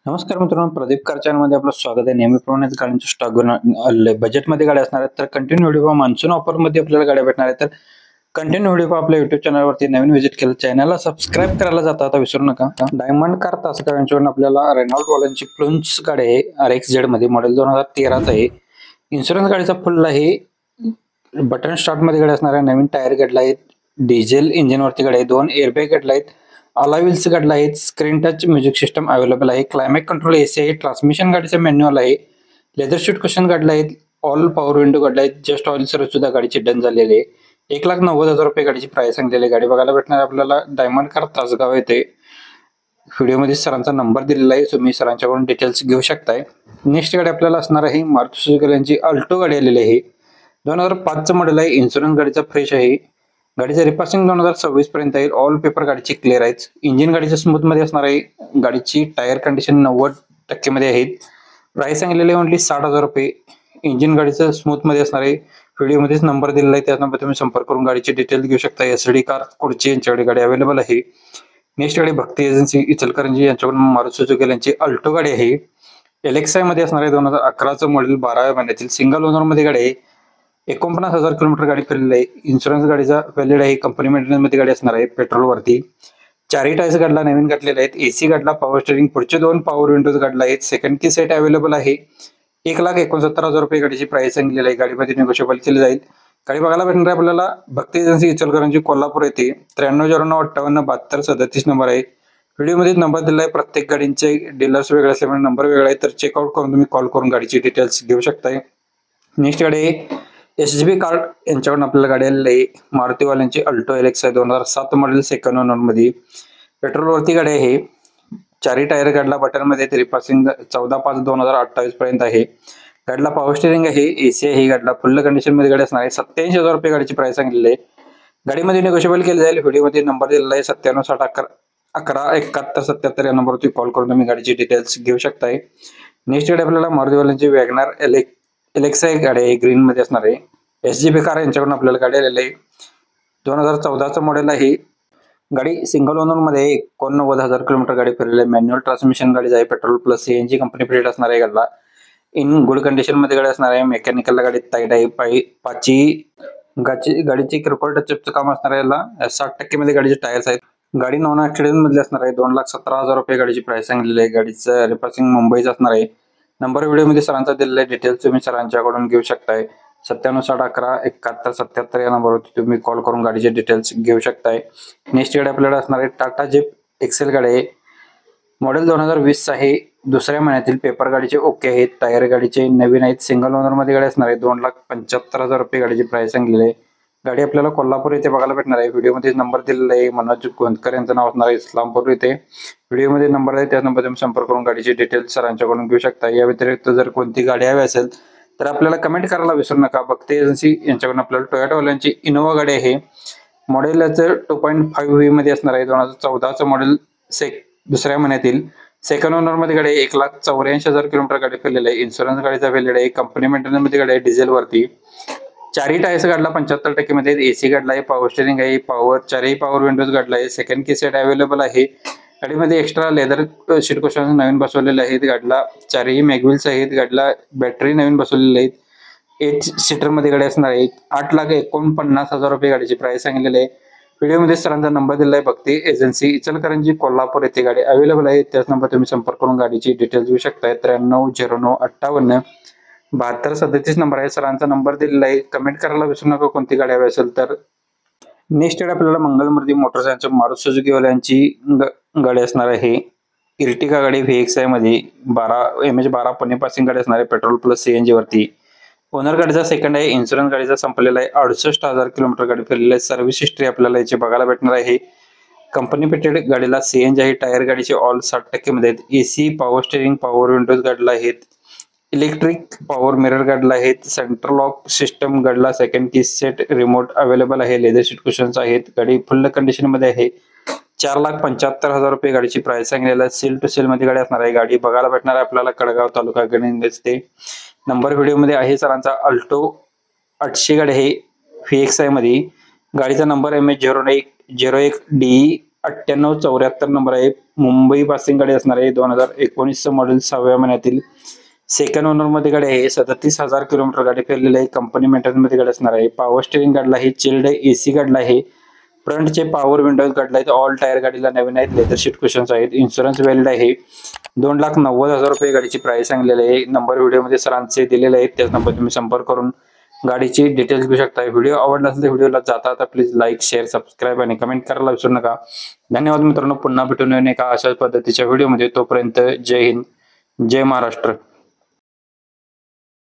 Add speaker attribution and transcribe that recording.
Speaker 1: नमस्कार मित्रांनो, प्रदीप कार चॅनलमध्ये आपलं स्वागत आहे. नेहमीप्रमाणेच गाड्यांच्या स्टॉक बजेटमध्ये गाड्या असणार आहेत. तर कंटिन्यू व्हिडिओ मान्सून ऑफरमध्ये आपल्याला गाड्या भेटणार आहेत. तर कंटिन्यू व्हिडिओ आपल्या युट्यूब चॅनलवरती नवीन व्हिजिट केलं, चॅनलला सबस्क्राईब करायला जाता आता विसरू नका. डायमंड कार तासगाव यांच्याकडून आपल्याला रेनॉल्ट वाल्यांची प्लुंज गाडी आहे. RXZ मध्ये मॉडेल 2013 आहे. इन्शुरन्स गाडीचा फुल आहे. बटन स्टार्ट मध्ये गाडी असणार आहे. नवीन टायर गडला आहेत. डिझेल इंजिनवरती गाडी आहे. 2 एअरबॅग गडला आहेत. अलॉय व्हील्स गाडला आहेत. Screen touch music system available आहे. क्लायमॅक्स कंट्रोल AC आहे. ट्रान्समिशन गाडीचा मॅन्युअल आहे. लेदर शीट क्वेश्चन गाडला आहेत. ऑल पॉवर विंडो गाडला आहेत. जस्ट ऑइल सर्व्हिस सुद्धा गाडीची डन झालेली आहे. 1,90,000 रुपये गाडीची प्राइस सांगलेली. गाडी बघायला भेटणार आपल्याला डायमंड कार तासगाव येथे. व्हिडिओमध्ये सरांचा नंबर दिलेला आहे. तुम्ही सरांच्याकडून डिटेल्स घेऊ शकताय. नेक्स्ट गाडी आपल्याला असणार आहे मारुती सुझुकी यांची अल्टो गाडी आलेली आहे. 2005 चं मॉडेल आहे. इन्शुरन्स गाडीचा फ्रेश आहे. गाडीचं रिपासिंग 2026 पर्यंत येईल. ऑल पेपर गाडीची क्लिअर आहेत. इंजिन गाडीच्या स्मूथ मध्ये असणार आहे. गाडीची टायर कंडिशन 90% मध्ये आहेत. प्राइस सांगितलेली ओनली 60,000 रुपये. इंजिन गाडीचं स्मूथ मध्ये असणार आहे. व्हिडिओमध्येच नंबर दिलेला आहे. त्या नंबर तुम्ही संपर्क करून गाडीची डिटेल घेऊ शकता. SD कार कोडची यांच्याकडे गाडी अवेलेबल आहे. नेक्स्ट गाडी भक्ती एजन्सी इचलकरंजी यांच्याकडून मारुती सुझुकी यांची अल्टो गाडी आहे. LXI मध्ये असणार आहे. 2011 चं मॉडेल 12व्या महिन्यातील सिंगल ओनर मध्ये गाडी आहे. 49,000 किलोमीटर गाडी फिरलेली आहे. इन्शुरन्स गाडीचा व्हॅलिड आहे. कंपनी मेंटेनन्स मध्ये गाडी असणार आहे. पेट्रोल वरती. चारही टायर्स गाडला नवीन घातलेले आहेत. AC गाडला पॉवर स्टीअरिंग, पुढचे 2 पॉवर विंडोज गाडला आहेत. सेकंड की सेट अवेलेबल आहे. 1,69,000 रुपये गाडीची प्राइस सांगितलेली आहे. गाडीमध्ये निगोशिएबल केली जाईल. गाडी बघायला भेटणार आहे आपल्याला भक्ती एजन्सी इचलकरंजी कोल्हापूर येथे. 9309587237 नंबर आहे. व्हिडिओमध्ये नंबर दिला आहे. प्रत्येक गाडींचे डीलर्स वेगळे असल्यामुळे नंबर वेगळा आहे. तर चेकआउट करून तुम्ही कॉल करून गाडीची डिटेल्स घेऊ शकताय. नेक्स्ट गाडी SGB कार्ड यांच्याकडून आपल्याला गाडी आलेली आहे. मारुतीवाल्यांची Alto LXI 2007 model second owner मध्ये. पेट्रोल वरती गाडी आहे. चारही टायर गाडला बटन मध्ये. रिपासिंग 14/5/2028 पर्यंत आहे. गाडीला पॉवर स्टीअरिंग आहे. AC आहे. गाडीला फुल कंडिशन मध्ये गाडी असणार आहे. 87,000 रुपये गाडीची प्राइस सांगितलेली आहे. गाडीमध्ये निगोशिएबल केली जाईल. व्हिडिओमध्ये नंबर दिलेला आहे. 9760117177 या नंबरवरती कॉल करून तुम्ही गाडीची डिटेल्स घेऊ शकताय. नेक्स्ट गाडी आपल्याला मारुतीवाल्यांची वॅगनर LXI गाडी आहे. ग्रीन मध्ये असणार आहे. SGB कार यांच्याकडून आपल्याला गाडी आलेली आहे. 2014 मॉडेल आहे. गाडी सिंगल ओनर मध्ये 89,000 किलोमीटर गाडी फिरलेली आहे. मॅन्युअल ट्रान्समिशन गाडी आहे. Petrol plus CNG company period असणार आहे. गाडीला इन गुड कंडिशन मध्ये गाडी असणार आहे. मेकॅनिकल गाडी टाईट आहे. गाडीची किरकोळ टचअपचं काम असणार आहे. याला 60% मध्ये गाडीचे टायर्स आहेत. गाडी नॉन ऍक्सिडेंट मध्ये असणार आहे. 2,17,000 रुपये गाडीची प्राइस सांगितलेली आहे. गाडीचं रिपासिंग मुंबईच असणार आहे. नंबर व्हिडिओमध्ये सरांचा दिलेला आहे. डिटेल्स तुम्ही सरांच्याकडून घेऊ शकताय. 9760117177 या नंबरवरती तुम्ही कॉल करून गाडीचे डिटेल्स घेऊ शकताय. नेक्स्ट गाडी आपल्याला असणार आहे टाटा जीप एक्सेल गाडी आहे. मॉडेल 2020 आहे. दुसऱ्या महिन्यातील पेपर गाडीचे ओके आहेत. टायर गाडीचे नवीन आहेत. सिंगल ओनर मध्ये गाडी असणार आहे. 2,75,000 रुपये गाडीची प्राइस सांगितलेली आहे. गाडी आपल्याला कोल्हापूर येथे बघायला भेटणार आहे. व्हिडिओमध्ये नंबर दिलेला आहे. मनोज गोंदकर यांचं नाव असणार आहे. इस्लामपूर येथे. व्हिडिओमध्ये नंबर आहे. त्या नंबर तुम्ही संपर्क करून गाडीची डिटेल्स सरांच्याकडून घेऊ शकता. या व्यतिरिक्त जर कोणती गाडी हवी असेल तर आपल्याला कमेंट करायला विसरू नका. भक्ती एजन्सी यांच्याकडून आपल्याला टोयोटावाल्यांची इनोवा गाडी आहे. मॉडेल याचं 2.5V मध्ये असणार आहे. 2014 मॉडेल दुसऱ्या महिन्यातील सेकंड ओनर मध्ये गाडी आहे. 1,84,000 किलोमीटर गाडी फिरलेली आहे. इन्शुरन्स गाडीचा व्हॅलिड आहे. कंपनी मेंटेनन्स मध्ये गाडी आहे. डिझेल वरती. चारही टायर्स गाडला 75% मध्ये. AC गाडला आहे. पॉवर स्टीअरिंग आहे. चारही पॉवर विंडोज गाडला आहे. सेकंड की सेट अवेलेबल आहे. गाडीमध्ये एक्स्ट्रा लेदर शीट क्वेश्चन नवीन बसवलेले आहेत. गाडीला चारही मॅगव्हील्स आहेत. गाडीला बॅटरी नवीन बसवलेली आहेत. 8 सीटर मध्ये गाडी असणार आहे. 8,49,000 रुपये गाडीची प्राइस सांगितलेली आहे. व्हिडिओमध्ये सरांचा नंबर दिला आहे. भक्ती एजन्सी इचलकरंजी कोल्हापूर येथे गाडी अवेलेबल आहे. त्याच नंबर तुम्ही संपर्क करून गाडीची डिटेल्स घेऊ शकताय. 9309587237 नंबर आहे. सरांचा नंबर दिलेला आहे. कमेंट करायला विसरू नका कोणती गाडी हवी असेल तर. नेक्स्ट गाडी आपल्याला मंगलमूर्ती मोटर्स यांच्या मारुती सुझुकी वाल्यांची गाडी असणार आहे. इर्टिगा गाडी VXI मध्ये 12 पुणे पासिंग गाडी असणार आहे. पेट्रोल प्लस CNG वरती. ओनर गाडीचा सेकंड आहे. इन्शुरन्स गाडीचा संपलेला आहे. 68,000 किलोमीटर गाडी फिरलेली आहे. सर्व्हिस हिस्ट्री आपल्याला याची बघायला भेटणार आहे. कंपनी पेटेड गाडीला CNG आहे. टायर गाडीचे ऑल 60% मध्ये आहेत. AC power steering power Windows गाडीला आहेत. इलेक्ट्रिक पॉवर मिरर गाडीला आहेत. सेंट्रल लॉक सिस्टम गाडीला सेकंड की सेट रिमोट अवेलेबल आहे. लेदर शीट कुशन्स आहेत. गाडी फुल कंडिशन मध्ये आहे. 4,75,000 रुपये गाडीची प्राइस सांगितलेला आहे. सेल टू सेल मध्ये गाडी असणार आहे. गाडी बघायला भेटणार आहे आपल्याला कडगाव तालुका गणेश ते. नंबर व्हिडिओमध्ये आहे सरांचा. अल्टो 800 गाडी आहे VXI मध्ये. गाडीचा नंबर MH0101DE 9874 नंबर आहे. मुंबई पासिंग गाडी असणार आहे. 2019 मॉडेल 6व्या महिन्यातील सेकंड ओनर मध्ये गाडी आहे. 37,000 किलोमीटर गाडी फिरलेली आहे. कंपनी मेंटेनन्स मध्ये गाडी असणार आहे. पॉवर स्टेरिंग गाडीला आहे. चिल्ड एसी गाडीला आहे. फ्रंटचे पॉवर विंडोज गाडीला आहेत. ऑल टायर गाडीला नवीन आहेत. लेदर सीट कुशन्स आहेत. इन्शुरन्स व्हॅलिड आहे. 2,90,000 रुपये गाडीची प्राइस सांगलेली आहे. नंबर व्हिडिओमध्ये सरांचे दिलेले आहेत. त्याच नंबर तुम्ही संपर्क करून गाडीची डिटेल्स घेऊ शकता. व्हिडिओ आवडला असेल तर व्हिडिओला जाता प्लीज लाईक शेअर सबस्क्राईब आणि कमेंट करायला विसरू नका. धन्यवाद मित्रांनो. पुन्हा भेटून एका अशाच पद्धतीच्या व्हिडिओमध्ये. तोपर्यंत जय हिंद जय महाराष्ट्र.